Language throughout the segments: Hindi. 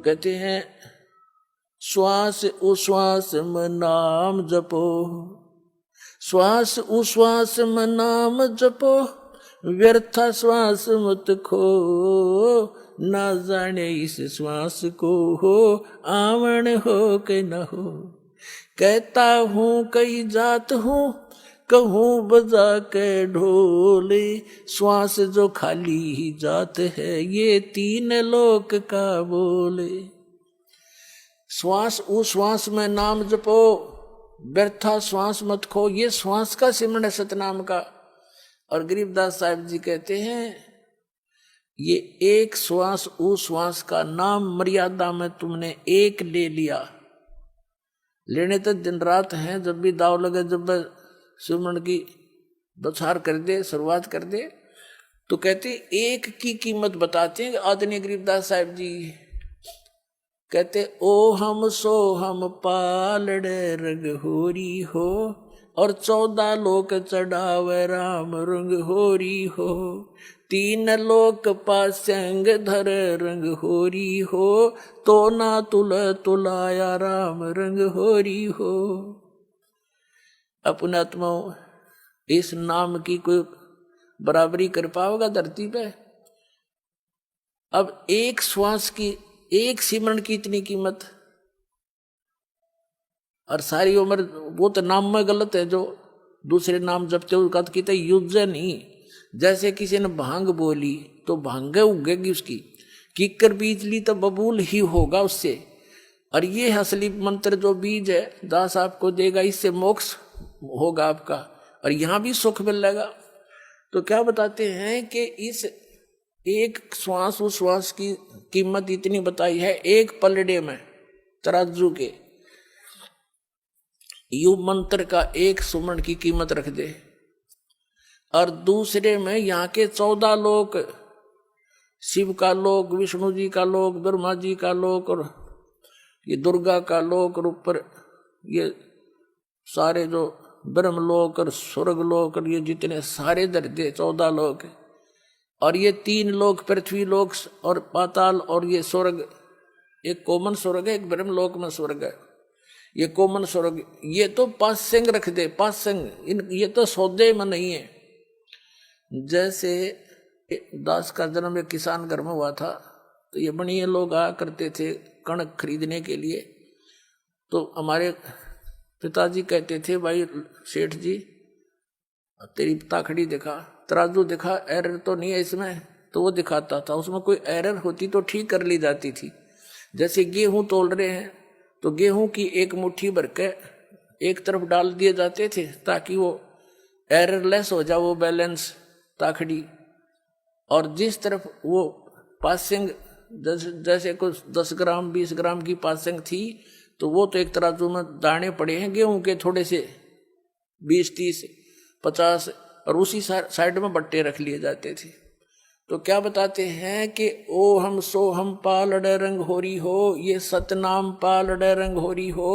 कहते हैं श्वास उश्वास में नाम जपो, श्वास उश्वास में नाम जपो, व्यर्था श्वास मत खो, ना जाने इस श्वास को हो आवण हो के न हो। कहता हूँ कई जात हूँ, कहूँ बजा के ढोले, श्वास जो खाली ही जात है ये तीन लोक का बोले। श्वास उश्वास में नाम जपो, व्यर्था श्वास मत खो, ये श्वास का सिमरण है सतनाम का। और गरीबदास साहब जी कहते हैं ये एक श्वास उश्वास का नाम मर्यादा में तुमने एक ले लिया, लेने तो दिन रात हैं, जब भी दाव लगे, जब सिमरण की बौछार कर दे, शुरुआत कर दे, तो कहते एक की कीमत बताते हैं आदरणीय गरीबदास साहब जी। कहते ओ हम सो हम पालड़े रंग होरी हो, और 14 लोक चढ़ावे राम रंग होरी हो, 3 लोक पासंग धर रंग होरी हो, तो ना तुल तुलाया राम रंग होरी हो। अपने आत्माओं इस नाम की कोई बराबरी कर पाओगा धरती पे? अब एक श्वास की, एक सिमरण की इतनी कीमत, और सारी उम्र वो तो नाम में गलत है जो दूसरे नाम जपते हो, उसका कहते युद्ध नहीं। जैसे किसी ने भांग बोली तो भांग उगेगी उसकी, कीकर बीज ली तो बबूल ही होगा उससे। और ये असली मंत्र जो बीज है दास आपको देगा, इससे मोक्ष होगा आपका, और यहाँ भी सुख मिलेगा। तो क्या बताते हैं कि इस एक श्वास उस श्वास की कीमत इतनी बताई है, एक पलड़े में तराजू के यु मंत्र का एक सुमरण की कीमत रख दे, और दूसरे में यहाँ के 14 लोक, शिव का लोक, विष्णु जी का लोक, ब्रह्मा जी का लोक, और ये दुर्गा का लोक, और ऊपर ये सारे जो ब्रह्मलोक और स्वर्ग लोक, और ये जितने सारे दर्जे 14 लोक, और ये 3 लोक पृथ्वी लोक और पाताल, और ये स्वर्ग, एक कोमन स्वर्ग है, एक ब्रह्मलोक में स्वर्ग है, ये कोमन स्वर्ग, ये तो पासंग रख दे, पासंग, ये तो सौदे में नहीं है। जैसे दास का जन्म एक किसान घर में हुआ था, तो ये बनिए लोग आया करते थे कणक खरीदने के लिए। तो हमारे पिताजी कहते थे भाई सेठ जी तेरी ताखड़ी दिखा, तराजू दिखा, एरर तो नहीं है इसमें, तो वो दिखाता था, उसमें कोई एरर होती तो ठीक कर ली जाती थी। जैसे गेहूं तोल रहे हैं तो गेहूं की एक मुट्ठी भर के एक तरफ डाल दिए जाते थे ताकि वो एररलेस हो जाए वो बैलेंस ताखड़ी, और जिस तरफ वो पासिंग जैसे कुछ 10 ग्राम 20 ग्राम की पासिंग थी, तो वो तो एक तराजू में दाने पड़े हैं गेहूं के थोड़े से 20 30 50, और उसी साइड में बट्टे रख लिए जाते थे। तो क्या बताते हैं कि ओ हम सो हम पालड़े रंग होरी हो, ये सतनाम पालड़े रंग होरी हो,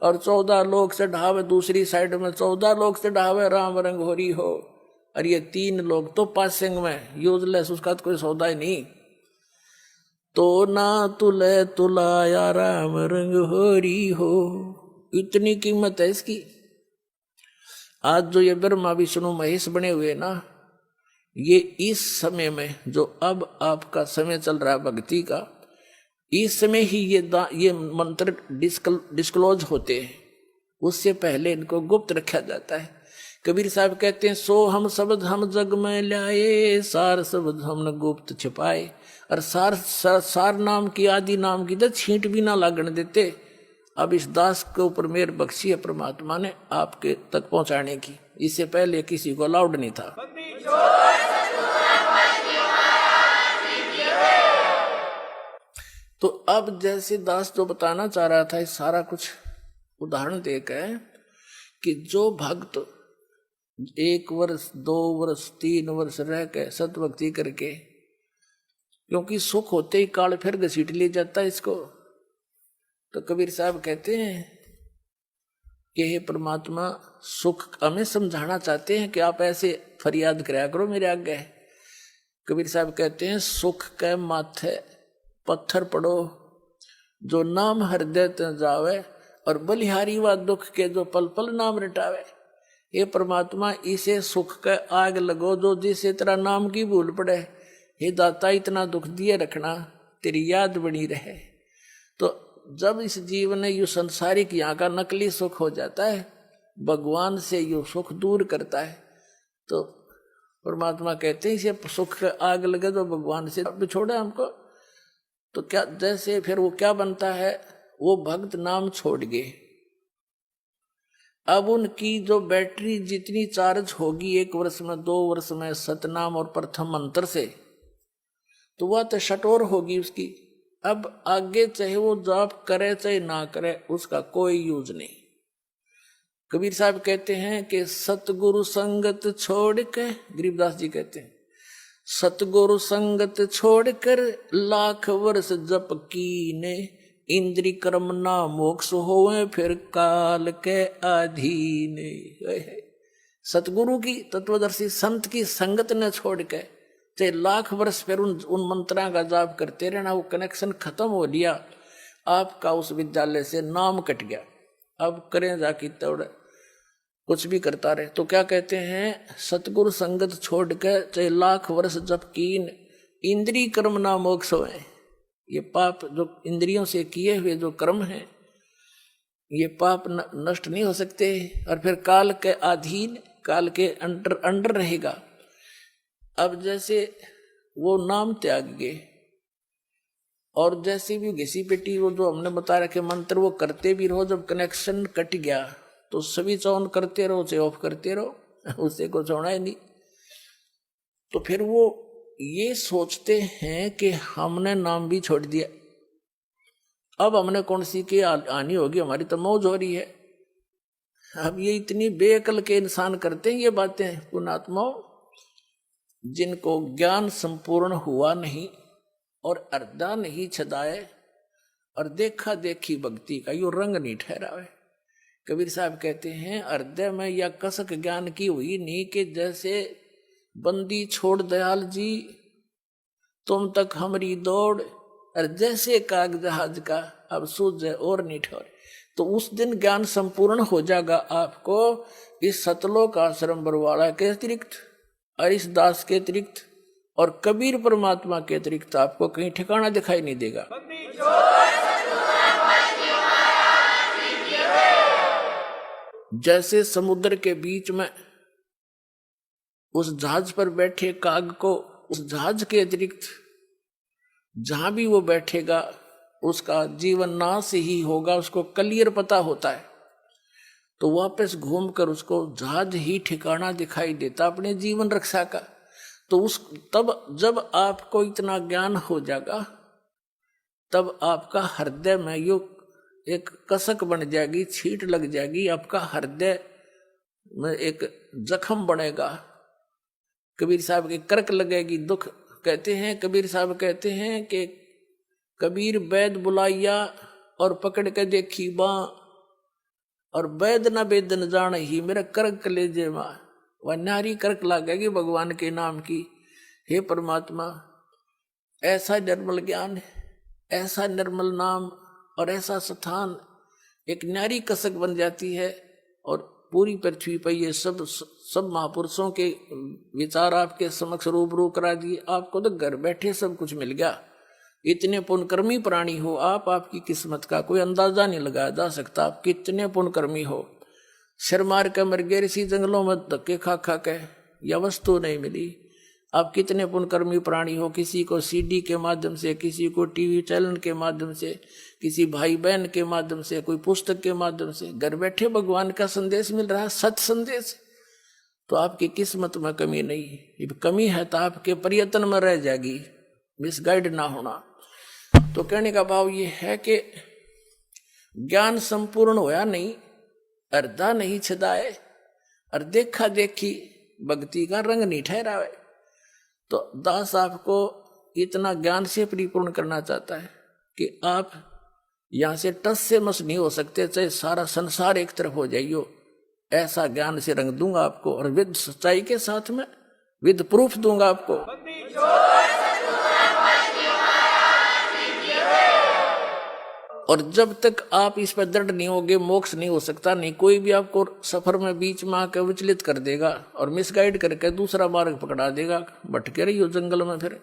और 14 लोक से ढावे, दूसरी साइड में 14 लोक से ढावे राम रंग होरी हो, और ये 3 लोग तो पासिंग में यूजलेस, उसका तो कोई सौदा ही नहीं। तो ना तुले तुलाया राम रंग होरी हो, इतनी कीमत है इसकी। आज जो ये ब्रह्मा विष्णु महेश बने हुए ना, ये इस समय में जो अब आपका समय चल रहा है भक्ति का, इस समय ही ये मंत्र डिस्क्लोज होते हैं, उससे पहले इनको गुप्त रखा जाता है। कबीर साहब कहते हैं सो हम शब्द हम जग में लाए, सार शब्द हमने गुप्त छिपाए। और सार नाम की, आदि नाम की तो छींट भी ना लागण देते। अब इस दास के ऊपर मेहर बख्शी है परमात्मा ने आपके तक पहुंचाने की, इससे पहले किसी को अलाउड नहीं था। तो अब जैसे दास जो बताना चाह रहा था, इस सारा कुछ उदाहरण देकर कि जो भक्त 1 वर्ष 2 वर्ष 3 वर्ष रह के सतभक्ति करके, क्योंकि सुख होते ही काल फिर घसीट ले जाता है इसको, तो कबीर साहब कहते हैं कि हे परमात्मा, सुख हमें समझाना चाहते हैं कि आप ऐसे फरियाद कराया करो मेरे आगे। कबीर साहब कहते हैं सुख के माथे पत्थर पड़ो जो नाम हृदय ते जावे और बलिहारी व दुख के जो पल पल नाम रटावे। हे परमात्मा इसे सुख का आग लगो जो जिसे तेरा नाम की भूल पड़े। हे दाता इतना दुख दिए रखना तेरी याद बनी रहे। तो जब इस जीवन में यू संसारिक यहाँ का नकली सुख हो जाता है, भगवान से यू सुख दूर करता है। तो परमात्मा कहते हैं इसे सुख का आग लगे तो भगवान से बिछोड़े हमको। तो क्या जैसे फिर वो क्या बनता है, वो भक्त नाम छोड़ गए। अब उनकी जो बैटरी जितनी चार्ज होगी 1 वर्ष में 2 वर्ष में सतनाम और प्रथम मंत्र से, तो वह तो शटोर होगी उसकी। अब आगे चाहे वो जाप करे चाहे ना करे उसका कोई यूज नहीं। कबीर साहब कहते हैं कि सतगुरु संगत छोड़ के, गरीबदास जी कहते हैं सतगुरु संगत छोड़कर लाख वर्ष जप कीने, इंद्री कर्म ना मोक्ष होवे फिर काल के अधीन। सतगुरु की तत्वदर्शी संत की संगत ने छोड़ के चाहे लाख वर्ष फिर उन मंत्रा का जाप करते रहना, वो कनेक्शन खत्म हो लिया, आपका उस विद्यालय से नाम कट गया। अब करें जाकी तोड़ कुछ भी करता रहे। तो क्या कहते हैं, सतगुरु संगत छोड़ के चाहे लाख वर्ष जप कीन, इंद्री कर्म ना मोक्ष होए। ये पाप जो इंद्रियों से किए हुए जो कर्म हैं, ये पाप नष्ट नहीं हो सकते और फिर काल के अधीन, काल के अंडर रहेगा। अब जैसे वो नाम त्याग गए और जैसे भी घिसी पेटी वो जो हमने बता रखे मंत्र वो करते भी रहो, जब कनेक्शन कट गया तो स्विच ऑन करते रहो चाहे ऑफ करते रहो, उससे कुछ होना ही नहीं। तो फिर वो ये सोचते हैं कि हमने नाम भी छोड़ दिया, अब हमने कौन सी की आनी होगी, हमारी तो मौज हो रही है। अब ये इतनी बेअकल के इंसान करते हैं ये बातें, पुण्यात्माओं, जिनको ज्ञान संपूर्ण हुआ नहीं और अर्धा नहीं छदाए और देखा देखी भक्ति का यो रंग नहीं ठहरावे। कबीर साहब कहते हैं हृदय में या कसक ज्ञान की हुई नहीं कि जैसे बंदी छोड़ दयाल जी तुम तक हमारी दौड़, और जैसे काग जहाज का अब सूझ और नहीं ठहरे। तो उस दिन ज्ञान संपूर्ण हो जाएगा आपको इस सतलोक आश्रम बरवाड़ा के अतिरिक्त और इस दास के अतिरिक्त और कबीर परमात्मा के अतिरिक्त आपको कहीं ठिकाना दिखाई नहीं देगा। जैसे समुद्र के बीच में उस जहाज पर बैठे काग को उस जहाज के अतिरिक्त जहां भी वो बैठेगा उसका जीवन नाश ही होगा, उसको क्लियर पता होता है। तो वापस घूमकर उसको जहाज ही ठिकाना दिखाई देता अपने जीवन रक्षा का। तो उस तब जब आपको इतना ज्ञान हो जाएगा तब आपका हृदय में यो एक कसक बन जाएगी, छींट लग जाएगी, आपका हृदय में एक जख्म बनेगा, कबीर साहब की करक लगेगी, दुख। कहते हैं कबीर साहब कहते हैं कि कबीर वैद बुलाइया और पकड़ के देखी बाँ, और वैद न वेदन जान ही मेरा करक ले जे माँ। वह नारी करक लगेगी भगवान के नाम की। हे परमात्मा, ऐसा निर्मल ज्ञान, ऐसा निर्मल नाम और ऐसा स्थान एक नारी कसक बन जाती है और पूरी पृथ्वी पर ये सब महापुरुषों के विचार आपके समक्ष रूबरू करा दिए। आपको तो घर बैठे सब कुछ मिल गया। इतने पुण्यकर्मी प्राणी हो आप, आपकी किस्मत का कोई अंदाजा नहीं लगाया जा सकता। आप कितने पुण्यकर्मी हो। सिर मार के मर गए ऋषि जंगलों में धक्के खा खा के, या वस्तु नहीं मिली। आप कितने पुण्यकर्मी प्राणी हो। किसी को सीडी के माध्यम से, किसी को टीवी चैनल के माध्यम से, किसी भाई बहन के माध्यम से, कोई पुस्तक के माध्यम से घर बैठे भगवान का संदेश मिल रहा है, सच संदेश। तो आपकी किस्मत में कमी नहीं, कमी है तो आपके प्रयत्न में रह जाएगी, मिसगाइड ना होना। तो कहने का भाव ये है कि ज्ञान संपूर्ण होया नहीं, अर्धा नहीं छदाए और देखा देखी भक्ति का रंग नहीं ठहरावे। तो दास आपको इतना ज्ञान से परिपूर्ण करना चाहता है कि आप यहां से टस से मस नहीं हो सकते, चाहे सारा संसार एक तरफ हो जाइयो, ऐसा ज्ञान से रंग दूंगा आपको और विद सच्चाई के साथ में विद प्रूफ दूंगा आपको। और जब तक आप इस पर दृढ़ नहीं होगे मोक्ष नहीं हो सकता। नहीं कोई भी आपको सफर में बीच में आकर विचलित कर देगा और मिसगाइड करके दूसरा मार्ग पकड़ा देगा, भटके रही हो जंगल में फिर।